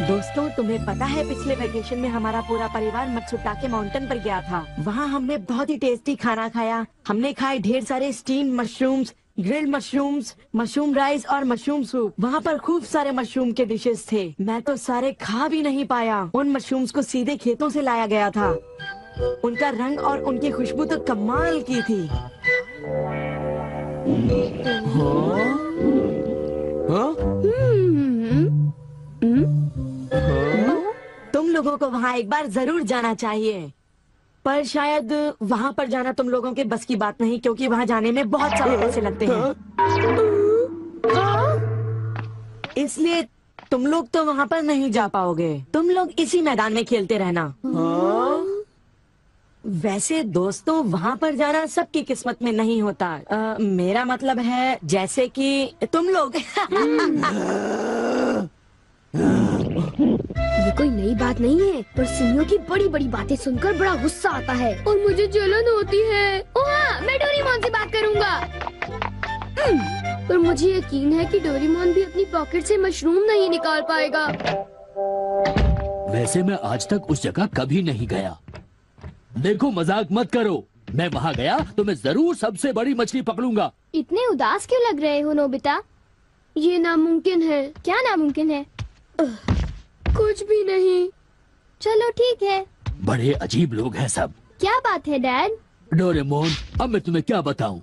दोस्तों, तुम्हें पता है पिछले वेकेशन में हमारा पूरा परिवार मत्सुटाके माउंटेन पर गया था। वहाँ हमने बहुत ही टेस्टी खाना खाया। हमने खाए ढेर सारे steam mushrooms, grilled mushrooms, mushroom rice और मशरूम सूप। वहाँ पर खूब सारे मशरूम के डिशेस थे। मैं तो सारे खा भी नहीं पाया। उन मशरूम्स को सीधे खेतों से लाया गया था। उनका रंग और उनकी खुशबू तो कमाल की थी। तुम लोगों को वहाँ एक बार जरूर जाना चाहिए, पर शायद वहाँ पर जाना तुम लोगों के बस की बात नहीं, क्योंकि वहाँ जाने में बहुत सारे पैसे लगते हैं। इसलिए तुम लोग तो वहाँ पर नहीं जा पाओगे। तुम लोग इसी मैदान में खेलते रहना। वैसे दोस्तों, वहाँ पर जाना सबकी किस्मत में नहीं होता। मेरा मतलब है जैसे कि तुम लोग। ये कोई नई बात नहीं है, पर सुनियो की बड़ी बड़ी बातें सुनकर बड़ा गुस्सा आता है और मुझे जलन होती है। ओह हाँ, मैं डोरेमोन से बात करूँगा। पर मुझे यकीन है कि डोरेमोन भी अपनी पॉकेट से मशरूम नहीं निकाल पाएगा। वैसे मैं आज तक उस जगह कभी नहीं गया। देखो, मजाक मत करो। मैं वहाँ गया तो मैं जरूर सबसे बड़ी मछली पकड़ूंगा। इतने उदास क्यों लग रहे हो नोबिता? ये नामुमकिन है। क्या नामुमकिन है? कुछ भी नहीं। चलो ठीक है। बड़े अजीब लोग हैं सब। क्या बात है डैड? डोरेमोन, अब मैं तुम्हें क्या बताऊं?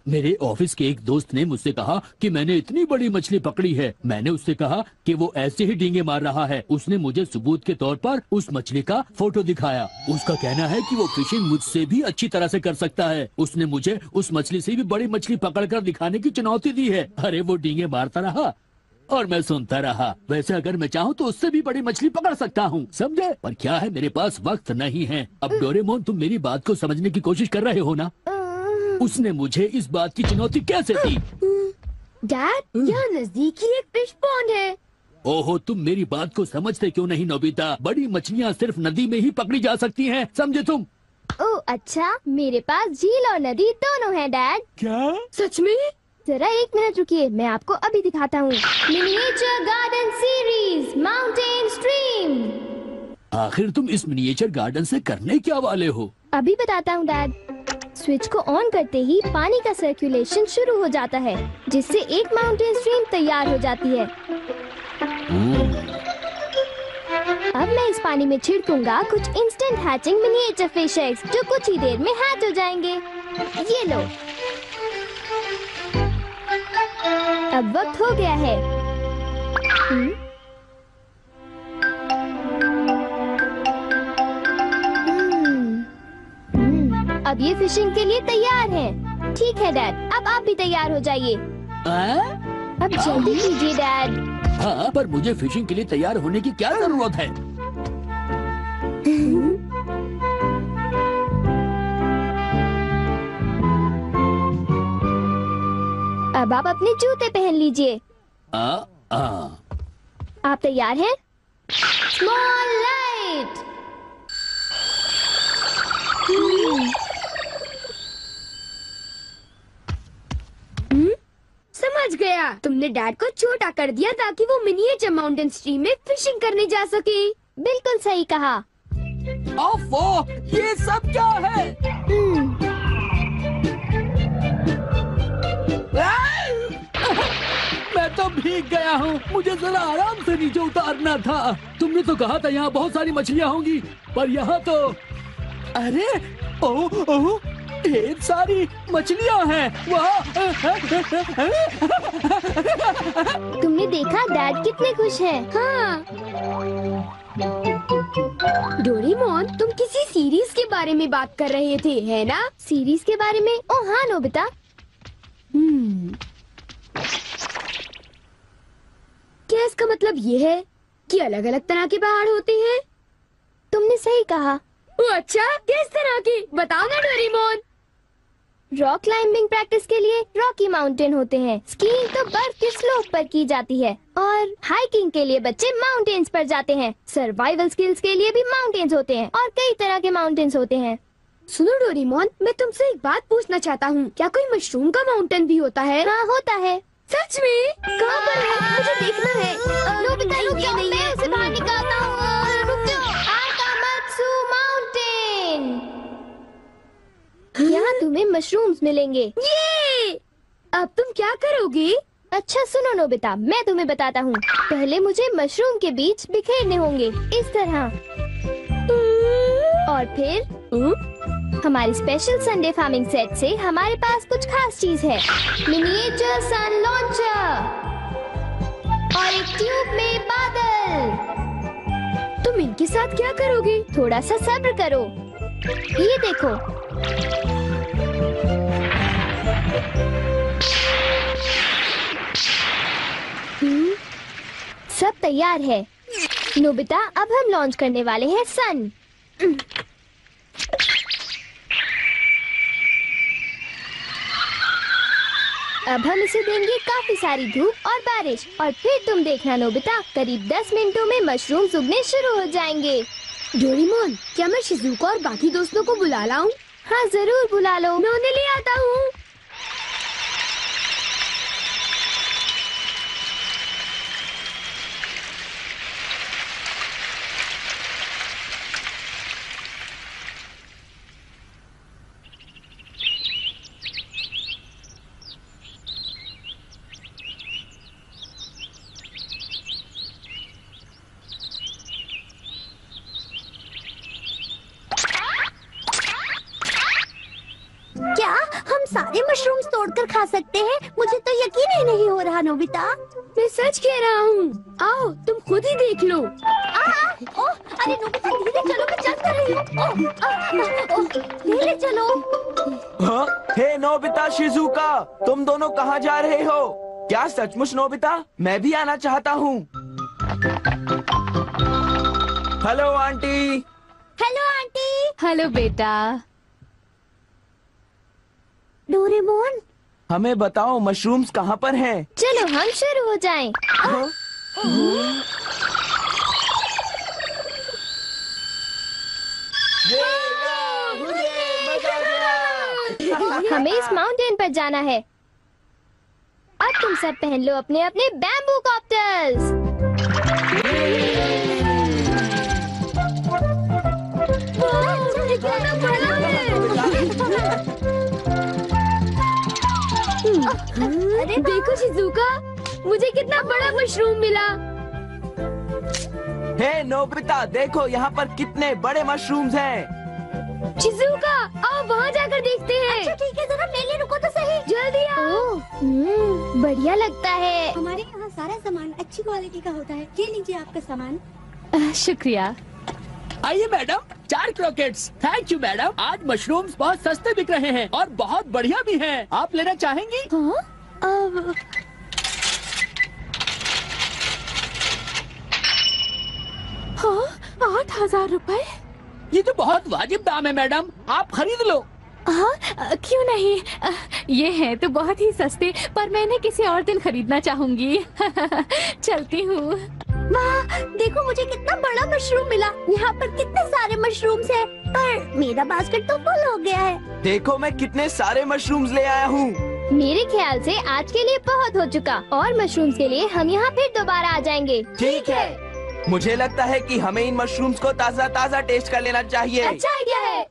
मेरे ऑफिस के एक दोस्त ने मुझसे कहा कि मैंने इतनी बड़ी मछली पकड़ी है। मैंने उससे कहा कि वो ऐसे ही डींगे मार रहा है। उसने मुझे सबूत के तौर पर उस मछली का फोटो दिखाया। उसका कहना है कि वो फिशिंग मुझसे भी अच्छी तरह से कर सकता है। उसने मुझे उस मछली से भी बड़ी मछली पकड़कर दिखाने की चुनौती दी है। अरे वो डींगे मारता रहा और मैं सुनता रहा। वैसे अगर मैं चाहूँ तो उससे भी बड़ी मछली पकड़ सकता हूँ, समझे? पर क्या है, मेरे पास वक्त नहीं है। अब डोरेमोन, तुम मेरी बात को समझने की कोशिश कर रहे हो ना? उसने मुझे इस बात की चुनौती कैसे दी? डैड, यहाँ नजदीक ही एक फिश पॉन्ड है। ओहो, तुम मेरी बात को समझते क्यों नहीं नोबिता? बड़ी मछलियाँ सिर्फ नदी में ही पकड़ी जा सकती हैं, समझे तुम? ओह अच्छा, मेरे पास झील और नदी दोनों हैं डैड। क्या? सच में? जरा एक मिनट रुकिए, मैं आपको अभी दिखाता हूँ। Miniature garden series mountain stream. आखिर तुम इस मिनिएचर गार्डन से करने क्या वाले हो? अभी बताता हूँ डैड। स्विच को ऑन करते ही पानी का सर्कुलेशन शुरू हो जाता है, जिससे एक माउंटेन स्ट्रीम तैयार हो जाती है। अब मैं इस पानी में छिड़कूंगा कुछ instant hatching miniature fish eggs, जो कुछ ही देर में हैच हो जाएंगे। ये लो। अब वक्त हो गया है। अब ये फिशिंग के लिए तैयार हैं। ठीक है डैड, अब आप भी तैयार हो जाइए। अब जल्दी कीजिए डैड। हाँ, पर मुझे फिशिंग के लिए तैयार होने की क्या जरूरत है? अब आप अपने जूते पहन लीजिए। आप तैयार हैं? Small light. समझ गया, तुमने डैड को छोटा कर दिया ताकि वो मिनिएचर माउंटेन स्ट्रीम में फिशिंग करने जा सके। बिल्कुल सही कहा। ओफो, ये सब क्या है? मैं तो भीग गया हूँ। मुझे जरा आराम से नीचे उतारना था। तुमने तो कहा था यहाँ बहुत सारी मछलियाँ होंगी, पर यहाँ तो अरे ओह, ढेर सारी मछलियाँ हैं। वाह! तुमने देखा डैड कितने खुश हैं? हाँ। डोरेमोन, तुम किसी सीरीज के बारे में बात कर रहे थे, है ना? सीरीज के बारे में? ओह हाँ नोबिता। क्या इसका मतलब ये है कि अलग अलग तरह के पहाड़ होते हैं? तुमने सही कहा। ओह अच्छा, किस तरह की? बताओ ना डोरेमोन। रॉक क्लाइंबिंग प्रैक्टिस के लिए रॉकी माउंटेन होते हैं। स्कीइंग तो बर्फ के स्लोप पर की जाती है और हाइकिंग के लिए बच्चे माउंटेन्स पर जाते हैं। सर्वाइवल स्किल्स के लिए भी माउंटेन्स होते हैं और कई तरह के माउंटेन्स होते हैं। सुनो डोरेमोन, मैं तुमसे एक बात पूछना चाहता हूँ। क्या कोई मशरूम का माउंटेन भी होता है? हाँ होता है। सच में? कहाँ पर है? मुझे देखना है। नोबिता रुक जाओ, मैं उसे बाहर निकालता हूँ। रुक जाओ। आकामात्सु माउंटेन। यहाँ तुम्हें मशरूम्स मिलेंगे। ये! अब तुम क्या करोगी? अच्छा सुनो नोबिता, मैं तुम्हें बताता हूँ। पहले मुझे मशरूम के बीज बिखेरने होंगे, इस तरह। और फिर हमारी स्पेशल संडे फार्मिंग सेट से हमारे पास कुछ खास चीज है। मिनिएचर सन लॉन्चर और एक ट्यूब में बादल। तुम इनके साथ क्या करोगी? थोड़ा सा सब्र करो। ये देखो। सब तैयार है नोबिता। अब हम लॉन्च करने वाले हैं सन। अब हम इसे देंगे काफी सारी धूप और बारिश, और फिर तुम देखना नोबिता, करीब 10 मिनटों में मशरूम्स उगने शुरू हो जाएंगे। डोरेमोन, क्या मैं शिजुका और बाकी दोस्तों को बुला लाऊं? हाँ जरूर बुला लो, मैं उन्हें ले आता हूँ। क्या हम सारे मशरूम्स तोड़कर खा सकते हैं? मुझे तो यकीन ही नहीं हो रहा नोबिता। मैं सच कह रहा हूँ। आओ तुम खुद ही देख लो। ओह, अरे नोबिता धीरे चलो, मैं चल कर रही हूँ। धीरे चलो। हाँ? हे नोबिता, शिजुका, तुम दोनों कहाँ जा रहे हो? क्या सचमुच नोबिता? मैं भी आना चाहता हूँ। Hello aunty. Hello aunty. Hello बेटा। डोरेमोन, हमें बताओ मशरूम्स कहाँ पर हैं? चलो हम शुरू हो जाएं। हाँ? हमें इस माउंटेन पर जाना है। अब तुम सब पहन लो अपने अपने बैम्बू कॉप्टर्स। अरे देखो शिजुका, मुझे कितना बड़ा मशरूम मिला। हे नोबिता, देखो यहाँ पर कितने बड़े मशरूम्स हैं। शिजुका, आओ वहाँ जाकर देखते हैं। अच्छा ठीक है, जरा मेरे लिए रुको तो सही। जल्दी आओ। बढ़िया लगता है। हमारे यहाँ सारा सामान अच्छी क्वालिटी का होता है। ये लीजिए आपका सामान। शुक्रिया। आइए madam, 4 croquettes. Thank you madam. आज मशरूम्स बहुत सस्ते बिक रहे हैं और बहुत बढ़िया भी हैं। आप लेना चाहेंगी? हाँ? हाँ, 8,000 रुपए। ये तो बहुत वाजिब दाम है मैडम, आप खरीद लो। हाँ, क्यों नहीं। ये है तो बहुत ही सस्ते, पर मैं इन्हें किसी और दिन खरीदना चाहूंगी। चलती हूँ। वाह, देखो मुझे कितना बड़ा मशरूम मिला। यहाँ पर कितने सारे मशरूम्स हैं, पर मेरा बास्केट तो फुल हो गया है। देखो मैं कितने सारे मशरूम्स ले आया हूँ। मेरे ख्याल से आज के लिए बहुत हो चुका, और मशरूम्स के लिए हम यहाँ फिर दोबारा आ जाएंगे। ठीक है। मुझे लगता है कि हमें इन मशरूम्स को ताज़ा ताज़ा टेस्ट कर लेना चाहिए। अच्छा आइडिया है।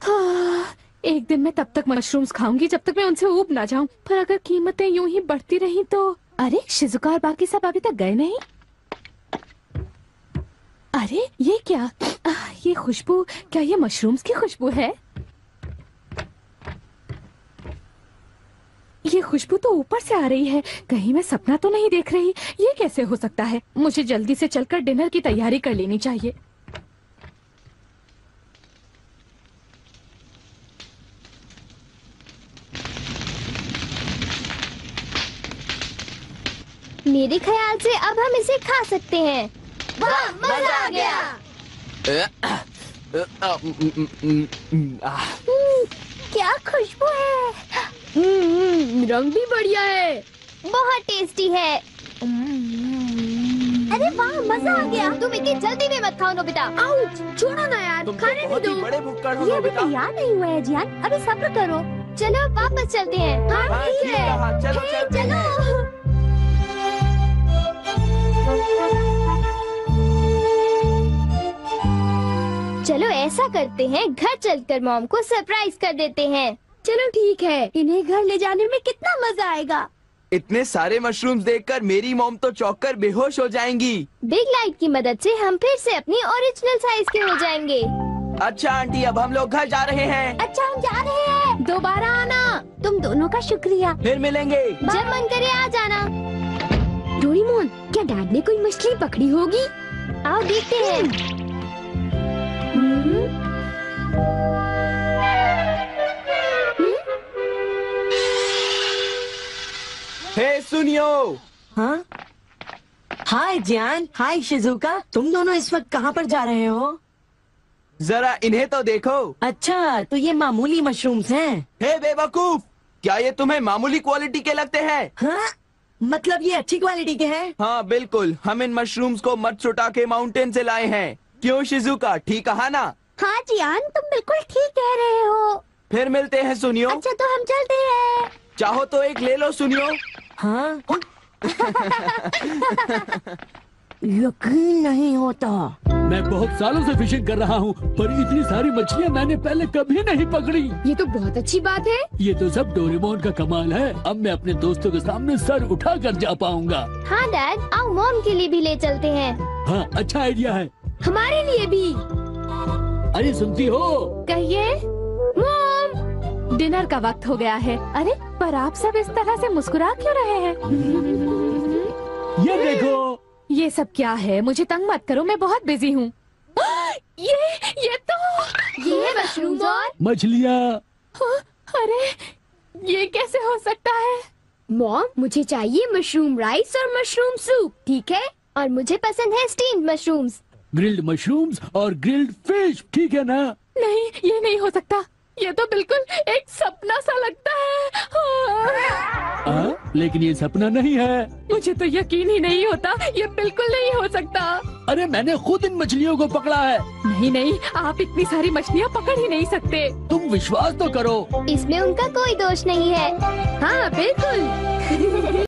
हाँ, एक दिन मैं तब तक मशरूम्स खाऊंगी जब तक मैं उनसे ऊब ना जाऊं। पर अगर कीमतें यूं ही बढ़ती रही तो। अरे शिजुका और बाकी सब अभी तक गए नहीं। अरे ये क्या? ये खुशबू, क्या ये मशरूम्स की खुशबू है? ये खुशबू तो ऊपर से आ रही है, कहीं मैं सपना तो नहीं देख रही। ये कैसे हो सकता है? मुझे जल्दी से चलकर डिनर की तैयारी कर लेनी चाहिए। मेरे ख्याल से अब हम इसे खा सकते हैं। वाह, मजा आ गया। क्या खुशबू है। रंग भी बढ़िया है। बहुत टेस्टी है। अरे वाह, मजा आ गया। तुम इतनी जल्दी में मत खाओ नोबिता। आउच, छोड़ो ना यार, तुम तो खाने बहुत नहीं ही दो। बड़े भुक्कड़ हो ये अभी नोबिता। तैयार नहीं हुआ है जियान, अभी सब्र करो। चलो वापस चलते हैं। हाँ ठीक है। हाँ चलो चलते हैं। चलो ऐसा करते हैं, घर चलकर मॉम को सरप्राइज कर देते हैं। चलो ठीक है, इन्हें घर ले जाने में कितना मजा आएगा। इतने सारे मशरूम्स देखकर मेरी मॉम तो चौंक कर बेहोश हो जाएंगी। बिग लाइट की मदद से हम फिर से अपनी ओरिजिनल साइज के हो जाएंगे। अच्छा आंटी, अब हम लोग घर जा रहे हैं। अच्छा हम जा रहे हैं। दोबारा आना। तुम दोनों का शुक्रिया। फिर मिलेंगे। जब मन करे आ जाना। डोरेमोन, क्या डैड ने कोई मछली पकड़ी होगी? आओ देखते हैं। हे सुनियो। हाँ हाय जियान, हाय शिजुका, तुम दोनों इस वक्त कहाँ पर जा रहे हो? जरा इन्हें तो देखो। अच्छा, तो ये मामूली मशरूम्स हैं। हे बेवकूफ, क्या ये तुम्हें मामूली क्वालिटी के लगते हैं? हाँ? मतलब ये अच्छी क्वालिटी के हैं? हाँ बिल्कुल, हम इन मशरूम्स को मत्सुटाके माउंटेन से लाए हैं। क्यों शिजुका, ठीक कहा ना? हाँ जियान, तुम बिल्कुल ठीक कह रहे हो। फिर मिलते हैं सुनियो। अच्छा तो हम चलते हैं। चाहो तो एक ले लो सुनियो। हाँ? यकीन नहीं होता। मैं बहुत सालों से फिशिंग कर रहा हूँ, पर इतनी सारी मछलियाँ मैंने पहले कभी नहीं पकड़ी। ये तो बहुत अच्छी बात है। ये तो सब डोरेमोन का कमाल है। अब मैं अपने दोस्तों के सामने सर उठा कर जा पाऊंगा। हाँ डैड, आओ मॉम के लिए भी ले चलते हैं। हाँ, अच्छा आइडिया है। हमारे लिए भी। अरे सुनती हो? कहिए। मॉम, डिनर का वक्त हो गया है। अरे पर आप सब इस तरह से मुस्कुरा क्यों रहे हैं? ये देखो। ये सब क्या है? मुझे तंग मत करो, मैं बहुत बिजी हूँ। ये तो ये है मशरूम्स और मछलियाँ। अरे ये कैसे हो सकता है? मॉम, मुझे चाहिए मशरूम राइस और मशरूम सूप, ठीक है? और मुझे पसंद है स्टीम्ड मशरूम्स। ग्रिल्ड मशरूम्स और ग्रिल्ड फिश, ठीक है ना? नहीं, ये नहीं हो सकता। ये तो बिल्कुल एक सपना सा लगता है। लेकिन ये सपना नहीं है। मुझे तो यकीन ही नहीं होता, ये बिल्कुल नहीं हो सकता। अरे मैंने खुद इन मछलियों को पकड़ा है। नहीं नहीं, आप इतनी सारी मछलियाँ पकड़ ही नहीं सकते। तुम विश्वास तो करो। इसमें उनका कोई दोष नहीं है। हाँ बिल्कुल।